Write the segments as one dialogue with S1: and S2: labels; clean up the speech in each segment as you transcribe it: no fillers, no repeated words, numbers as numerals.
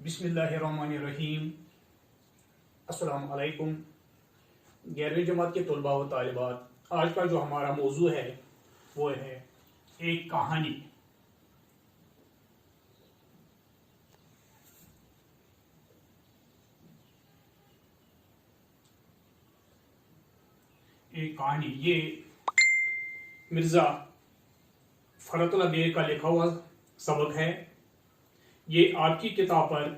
S1: बिस्मिल्लाहिर्रहमानिर्रहीम। अस्सलाम वालेकुम। 11वीं जमात के तलबा व तालिबात, आज का जो हमारा मौजू है वो है एक कहानी। एक कहानी ये मिर्ज़ा फरतुल्लाह बेग का लिखा हुआ सबक है। ये आपकी किताब पर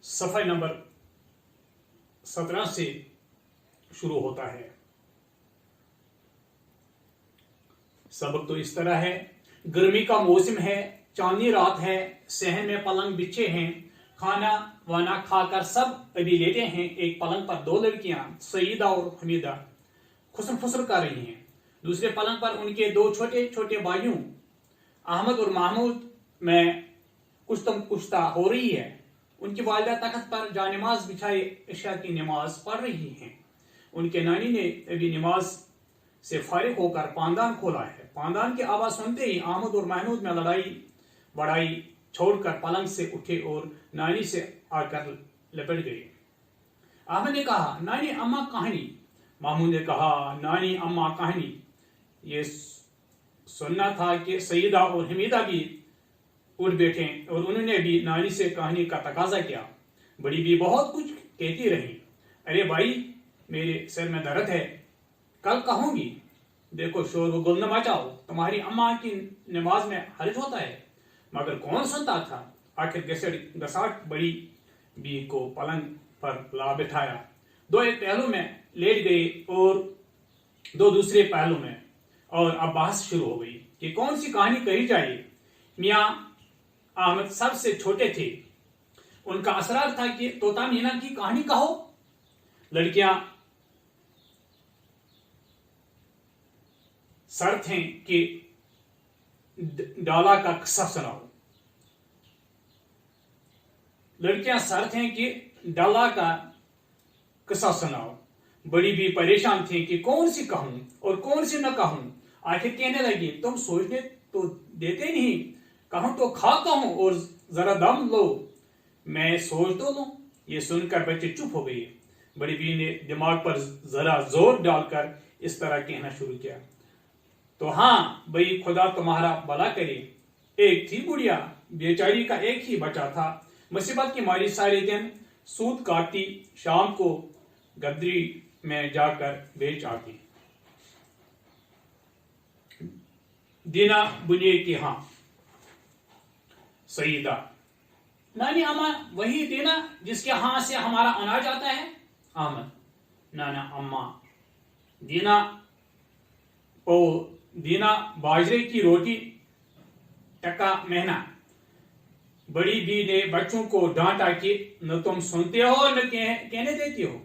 S1: सफ़ा नंबर 17 से शुरू होता है। सबक तो इस तरह है। गर्मी का मौसम है, चांदनी रात है, सहन में पलंग बिछे हैं, खाना वाना खाकर सब अभी लेटे हैं। एक पलंग पर दो लड़कियां सईदा और हमीदा खुसर फुसर कर रही हैं। दूसरे पलंग पर उनके दो छोटे छोटे भाइयों अहमद और महमूद में कुश्तम कुश्ता हो रही है। उनकी वालिदा तख्त पर जानमाज बिछाए इशा की नमाज पढ़ रही हैं। उनके नानी ने अभी नमाज से फारिग होकर पानदान खोला है। पानदान की आवाज सुनते ही अहमद और महमूद में लड़ाई बड़ाई छोड़कर पलंग से उठे और नानी से आकर लपट गए। अहमद ने कहा, नानी अम्मा कहानी। महमूद ने कहा, नानी अम्मा कहानी। ये सुनना था कि सईदा और हमीदा भी उठ बैठे और उन्होंने भी नानी से कहानी का तकाजा किया। बड़ी भी बहुत कुछ कहती रही। अरे भाई, मेरे सिर में दर्द है, कल कहूंगी। देखो, शोर व गुल न मचाओ, तुम्हारी अम्मा की नमाज में हर्ज होता है। मगर कौन सुनता था। आखिर घसाट बड़ी बी को पलंग पर ला बिठाया। दो एक पहलू में लेट गए और दो दूसरे पहलू में, और अब बहस शुरू हो गई कि कौन सी कहानी कही जाए। मियाँ अहमद सबसे छोटे थे। उनका असरार था कि तोता मीना की कहानी कहो। लड़कियां शर्त हैं कि डाला का किस्सा सुनाओ। लड़कियां शर्त हैं कि डाला का किस्सा सुनाओ। बड़ी भी परेशान थी कि कौन सी कहूं और कौन सी न कहूं। आखिर कहने लगी, तुम सोचने तो देते नहीं, कहूं तो खाता हूं और जरा दम लो, मैं सोच तो लूं। ये सुनकर बच्चे चुप हो गए। बड़ी बी ने दिमाग पर जरा जोर डालकर इस तरह कहना शुरू किया, तो हाँ भाई, खुदा तुम्हारा भला करे। एक थी बुढ़िया, बेचारी का एक ही बच्चा था। मुसीबत की मारी सारे दिन सूत काटती, शाम को गदरी में जाकर बेच आती। दीना बुनिए की हाँ। सईदा, नानी अम्मा वही दीना जिसके हाथ से हमारा अनाज आता है। अहमद, नाना अम्मा दीना बाजरे की रोटी टका महीना। बड़ी बी ने बच्चों को डांटा कि न तुम सुनते हो न कहने देती हो।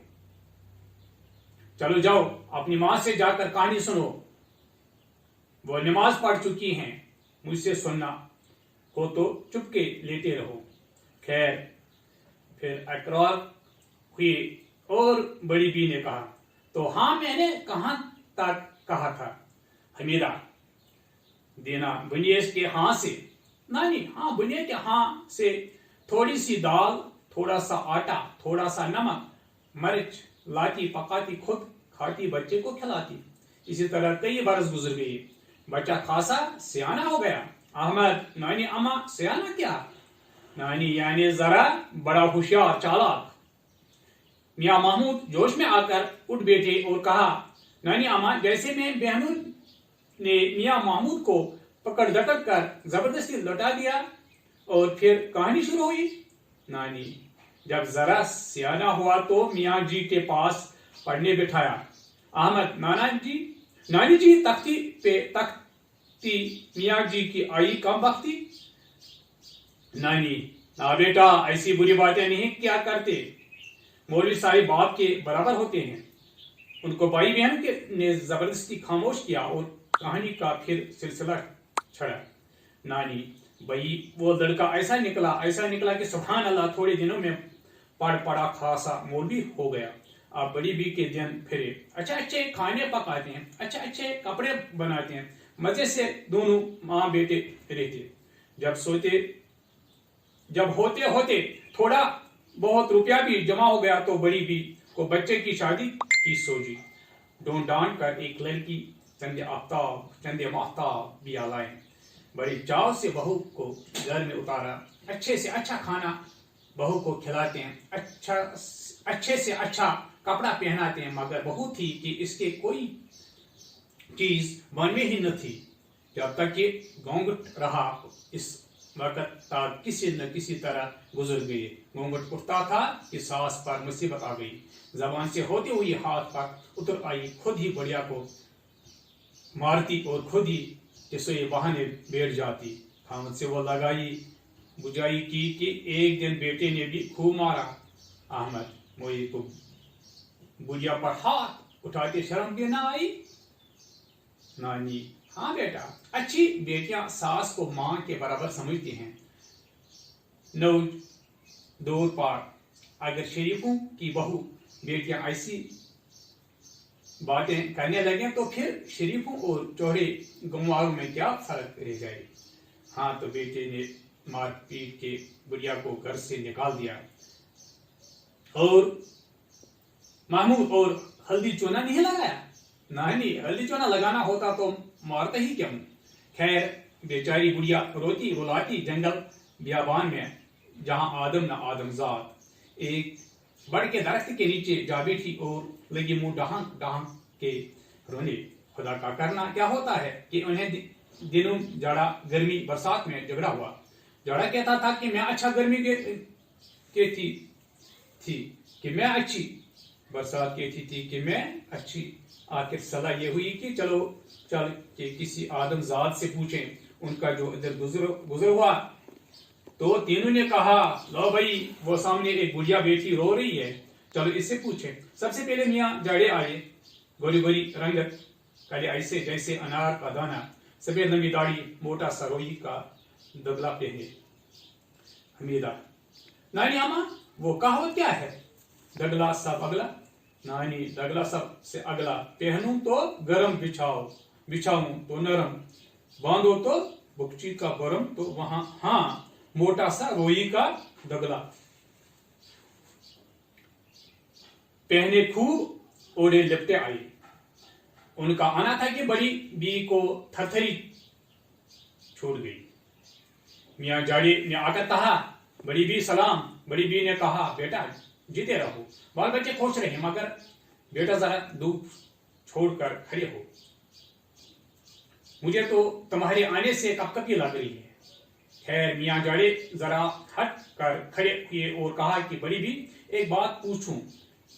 S1: चलो जाओ, अपनी मां से जाकर कहानी सुनो। वो नमाज पढ़ चुकी हैं, मुझसे सुनना हो तो चुपके लेटे रहो। खैर, फिर इकरार हुई और बड़ी बी ने कहा, तो हाँ, मैंने कहां तक कहा था। हमीदा, देना बुनियस के हाँ से। नानी, हाँ, बुनिया के हाँ से थोड़ी सी दाल, थोड़ा सा आटा, थोड़ा सा नमक, मिर्च लाती, पकाती, खुद खाती, बच्चे को खिलाती। इसी तरह कई बरस गुजर गई। बच्चा खासा सियाना हो गया। अहमद, नानी अम्मा सियाना क्या? नानी यानी जरा बड़ा होशियार चालाक। मियाँ महमूद जोश में आकर उठ बैठे और कहा, नानी अम्मा, जैसे में बहनों ने मियाँ महमूद को पकड़ दकड़ कर जबरदस्ती लौटा दिया और फिर कहानी शुरू हुई। नानी, जब जरा सियाना हुआ तो मियाँ जी के पास पढ़ने बिठाया। अहमद, नानी जी तख्ती पे तख्ती, मियाँ जी की आई कम बख्ती। नानी, ना बेटा, ऐसी बुरी बातें नहीं क्या करते। मौलवी साहिब बाप के बराबर होते हैं। उनको भाई बहन ने जबरदस्ती खामोश किया और कहानी का फिर सिलसिला छड़ा। नानी, भाई, वो लड़का ऐसा निकला कि सुभान अल्लाह, थोड़े दिनों में पड़ा खासा मौलवी हो गया। अब बड़ी बी के दिन फिरे। अच्छे खाने पकाते हैं, अच्छे कपड़े बनाते हैं, मजे से दोनों माँ बेटे रहते। जब सोते जब होते होते थोड़ा बहुत रुपया भी जमा हो गया तो बड़ी बी को बच्चे की शादी की सोची। ढूंढ ढांड कर एक लड़की चंदे महताब भी लाए। बड़ी चाव से बहू को घर में उतारा। अच्छे से अच्छा खाना बहू को खिलाते हैं, अच्छे से अच्छा कपड़ा पहनाते हैं, मगर बहू थी कि इसके कोई चीज मन में ही न थी। जब तक कि घूंघट रहा इस वक्त तक किसी न किसी तरह गुजर गए। घूंघट उठता था कि सास पर मुसीबत आ गई। जबान से होती हुई हाथ पर उतर आई, खुद ही बढ़िया को मारती और खुद ही रसोई बहाने बैठ जाती। खामद से वो लगाई बुझाई की कि एक दिन बेटे ने भी खूब मारा। अहमद मोई को बुढ़िया पर हाथ उठाते शर्म भी ना आई। नानी, हाँ बेटा, अच्छी बेटियां सास को मां के बराबर समझती हैं। नौज दौर पर अगर शरीफों की बहू बेटियां ऐसी बातें करने लगे तो फिर शरीफों और चौड़े गंवारों में क्या फर्क रह जाए। हाँ, तो बेटे ने मार पीट के बुढ़िया को घर से निकाल दिया और महमूद और हल्दी चूना नहीं लगाया। नहीं, हल्दी चूना लगाना होता तो मारता ही क्यों। खैर, बेचारी बुढ़िया रोती रुलाती जंगल बियाबान में, जहां आदम न आदमजाद, एक बड़ के दरख्त के नीचे जा बैठी और लगी मुंह डहांक डहांक के रोने। खुदा का करना क्या होता है कि उन्हें दिनों जाड़ा गर्मी बरसात में झगड़ा हुआ। जाड़ा कहता था कि मैं अच्छा, गर्मी के थी कि मैं अच्छी, बरसात कहती थी कि मैं अच्छी। आखिर सलाह ये हुई कि चल के किसी आदमजाद से पूछें, उनका जो इधर गुजर हुआ। तो तीनों ने कहा, लो भाई, वो सामने एक बुढ़िया बेटी रो रही है, चलो इससे पूछें। सबसे पहले मियाँ जाड़े आए, गोरी गोरी रंगत, काले ऐसे जैसे अनार का दाना, सफेद लंबी दाढ़ी, मोटा सरोही का दबला पहने। हमीदा, नानी अम्मा, वो कहावत क्या है? दगला सब अगला। नानी, दगला सब से अगला, पहनूं तो गरम बिछाऊं तो नरम, बांधो तो बुकची का बरम, तो वहां हाँ मोटा सा रोई का दगला। पहने खूब ओढ़े लिपटे आई। उनका आना था कि बड़ी बी को थरथरी छोड़ गई। मियाँ जाड़ी ने आकर कहा, बड़ी बी सलाम। बड़ी बी ने कहा, बेटा जीते रहो, बाल बच्चे खुश रहे, मगर बेटा जरा दूर छोड़कर खड़े हो, मुझे तो तुम्हारे आने से कपकपी लग रही है। खैर, मियाँ जाड़े जरा हट कर खड़े हुए और कहा कि बड़ी बी, एक बात पूछूं?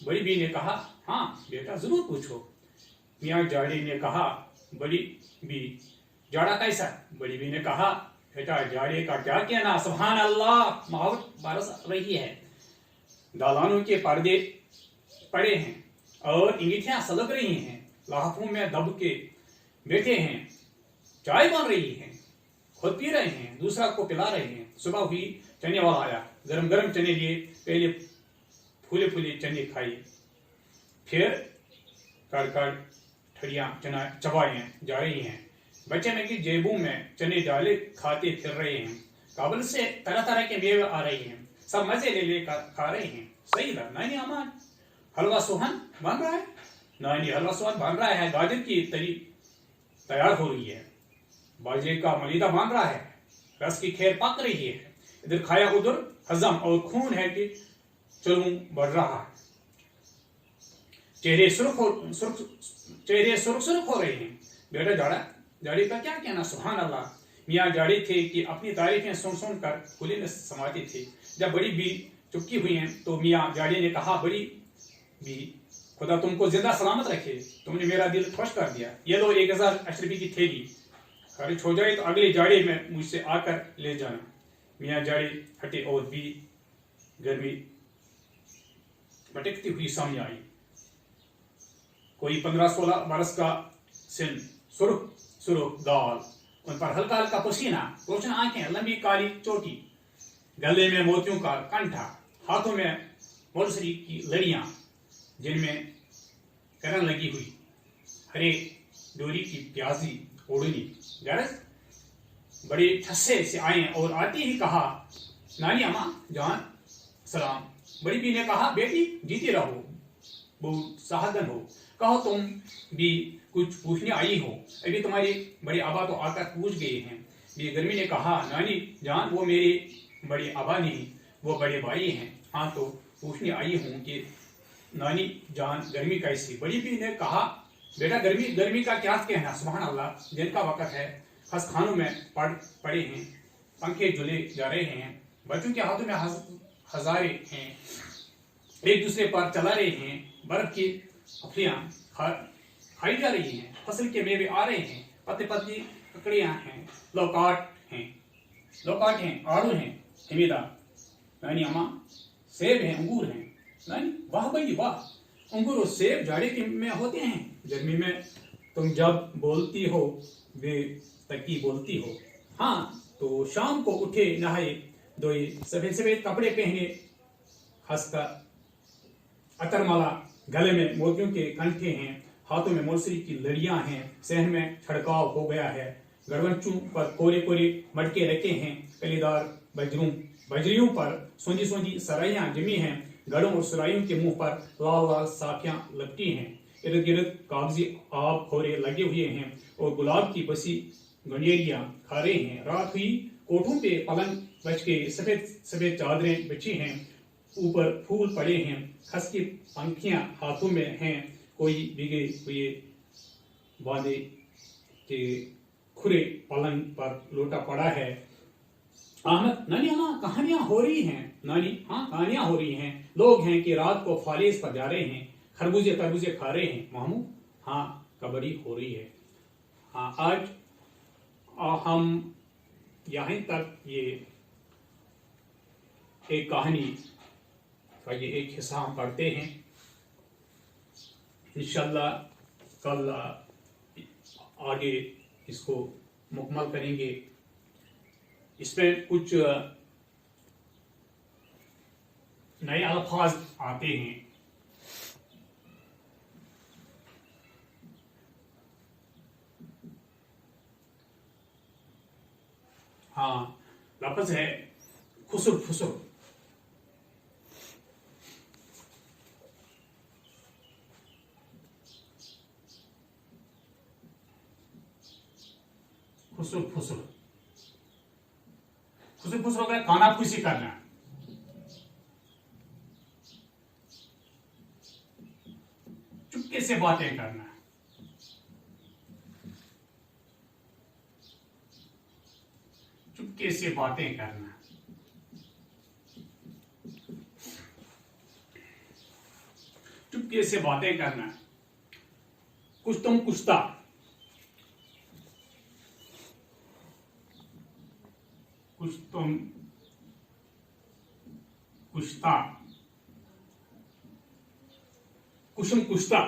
S1: बड़ी बी ने कहा, हाँ बेटा, जरूर पूछो। मियाँ जाड़े ने कहा, बड़ी बी, जाड़ा कैसा? बड़ी बी ने कहा, बेटा जाड़े का क्या कहना, सुभान अल्लाह, माहौल बरस रही है, दालानों के पर्दे पड़े हैं और इंगिठियां सलग रही हैं, लाहफों में दब के बैठे हैं, चाय बन रही है, खुद पी रहे हैं, दूसरा को पिला रहे हैं। सुबह हुई, चने वाला आया, गरम गरम चने लिए, पहले फूले फूले चने खाए, फिर कर ठड़ियां चना चबाए जा रही हैं। बच्चे में की जेबों में चने डाले खाते फिर रहे हैं। काबुल से तरह तरह के मेवे आ रही हैं, सब मजे ले खा रहे हैं। सही था। नानी अम्मा, हलवा सोहन बन रहा है। नानी, हलवा सोहन बन रहा है, गाजर की तरी तैयार हो रही है, बाजरे का मलीदा बन रहा है, रस की खैर पक रही है, इधर खाया उधर हजम और खून है कि चलूं बढ़ रहा है। चेहरे सुर्ख हो रहे हैं। बेटा जाड़ी का क्या कहना, सुभान अल्लाह। मियाँ जाड़ी थे कि अपनी तारीफें सुन कर खुले में समाते थे। जब बड़ी बी चुपकी हुई हैं तो मियाँ जाड़ी ने कहा, बड़ी बी, खुदा तुमको जिंदा सलामत रखे, तुमने मेरा दिल खुश कर दिया। ये लो 1000 अशरफी की थैली, खर्च हो जाए तो अगले जाड़े में मुझसे आकर ले जाना। मियाँ जाड़ी हटे और बी गर्मी भटकती हुई सामने आई। कोई 15-16 बरस का सिन, सुरुख गाल, उन पर हल्का हल्का पसीना, रोशन आंखें, लंबी काली चोटी, गले में मोतियों का कंठा, हाथों में मोलसरी की लड़ियां जिनमें करन लगी हुई, हरे डोरी की प्याजी ओढ़नी। गरज बड़े ठस्से से आए और आते ही कहा, नानी अम्मा जान सलाम। बड़ी बी ने कहा, बेटी जीती रहो, बहुत सहागन हो। कहो तुम भी कुछ पूछने आई हो? अभी तुम्हारे बड़े आबा तो आकर पूछ गए हैं। बी गर्मी ने कहा, नानी जान वो मेरे बड़े आबा नहीं, वो बड़े भाई हैं। हाँ तो पूछने आई हूँ कि नानी जान गर्मी कैसी? बड़ी बी ने कहा, बेटा गर्मी गर्मी का क्या कहना, सुभान अल्लाह, दिन का वक्त है, खानों में पड़े हैं, पंखे झुले जा रहे हैं, बच्चों के हाथों में हजारे हैं, एक दूसरे पर चला रहे हैं, बर्फ की अफलियां खाई जा रही हैं, फसल के मेवे आ रहे हैं, पत्ते पत्ती ककड़ियां हैं, लौकाट हैं, आड़ू हैं, हिमीदा, नानी अम्मा सेब हैं, अंगूर हैं। नानी वाह भाई वाह, अंगूर और सेब जाड़े के में होते हैं, गर्मी में तुम जब बोलती हो वे तकी बोलती हो। हाँ तो शाम को उठे, नहाए धोए, सफेद सफेद कपड़े पहने, हंसकर अतरमाला, गले में मोतियों के कंठे हैं, हाथों में मोलसरी की लड़ियां हैं, सहन में छड़काव हो गया है, गड़वंचू पर कोरे कोरे मटके रखे हैं, कलीदार बजरियों पर सोंधी सोंधी सराइयां जमी हैं, गढ़ों और सुराइयों के मुंह पर लाल लाल साखियां लपटी हैं, इर्द गिर्द कागजी आब खोरे लगे हुए हैं और गुलाब की बसी गंडेरियां खा रहे हैं। रात हुई, कोठों पे पलंग बच के सफेद सफेद चादरें बिछी हैं, ऊपर फूल पड़े हैं, खस की पंखियां हाथों में हैं, कोई भीगे हुए बांधे के खुरे पलंग पर लोटा पड़ा है। अहमद, नानी अम्मा कहानियां हो रही हैं। नानी, हाँ कहानियां हो रही हैं, लोग हैं कि रात को फालेज पर जा रहे हैं, खरबूजे तरबूजे खा रहे हैं। मामू, हाँ कबड्डी हो रही है। हाँ आज हम यहीं तक ये एक कहानी का ये एक हिस्सा हम पढ़ते हैं। इंशाल्लाह कल आगे इसको मुकम्मल करेंगे। इसमें कुछ नए अल्फाज आते हैं। हाँ, लफ्ज है खुसुर फुसुर। खुसुर फुसुर, खुसुर फुसुर का काना खुशी करना, चुपके से बातें करना, चुपके से बातें करना, चुपके से बातें करना, कुछ तुम कुछता, कुछ तुम कुछता, कुसुम कुछता,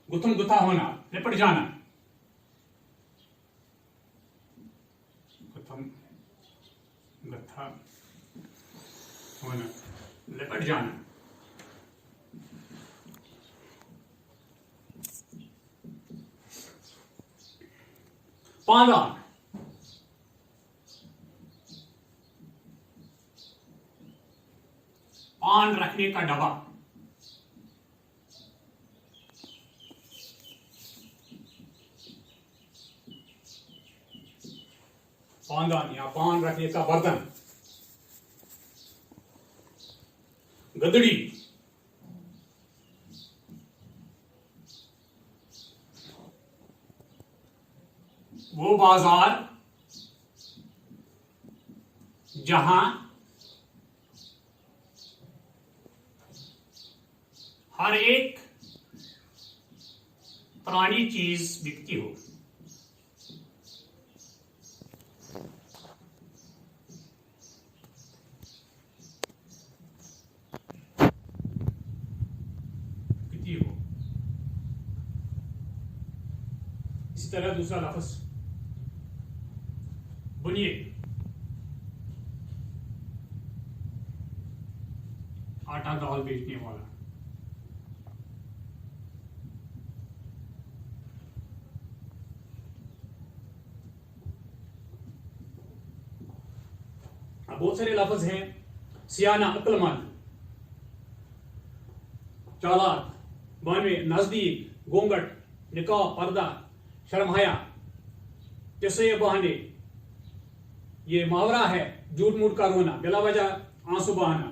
S1: गुथम गुथा होना, लिपट जाना, गुथम गथा होना, लिपट जाना, पांदान, पान रखने का डब्बा, पानदान या पान रखने का बर्तन, गदड़ी, वो बाजार जहां हर एक पुरानी चीज बिकती हो। बिकती हो। इसी तरह दूसरा लफ्ज बुनिए, आटा दाल बेचने वाला, अब बहुत सारे लफ्ज हैं। सियाना अक्लमंद, चालाक, बानवे नजदीक, घूंघट, निकाह, पर्दा, शर्महाया, किस्से बहाने, ये मुहावरा है। झूठ मूठ का रोना, बिला वजह आंसू बहाना,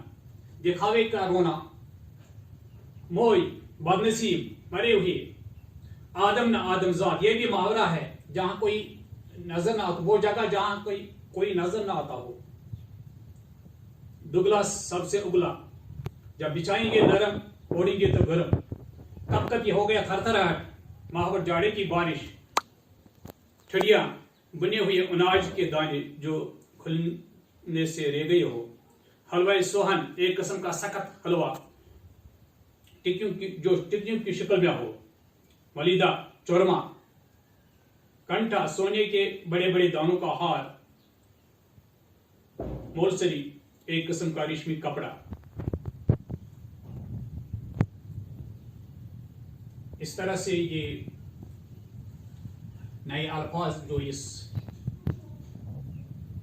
S1: दिखावे का रोना, मोई, बदनसीब, मरे हुए, आदम न आदमजाद, ये भी मुहावरा है। जहां कोई नजर ना आता, वो जगह जहां कोई नजर ना आता हो। दुगला सबसे उगला, जब बिछाएंगे नरम, ओढ़ेंगे तो गरम। कब कब ये हो गया थरथराहट, महावर जाड़े की बारिश, ठड़िया, बुने हुए अनाज के दाने जो खुलने से रह गई हो। हलवा सोहन, एक किस्म का सख्त हलवा, टिक्कियों की शक्ल में हो। वलीदा, चौरमा, कंठा, सोने के बड़े बड़े दानों का हार। मोलसरी, एक किस्म का रेशमी कपड़ा। इस तरह से ये नए अल्फाज जो इस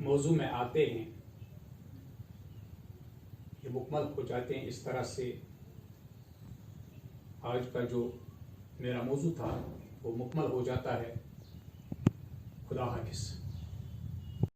S1: मौजू में आते हैं ये मुकम्मल हो जाते हैं। इस तरह से आज का जो मेरा मौजू था वो मुकम्मल हो जाता है। खुदा हाफिज़।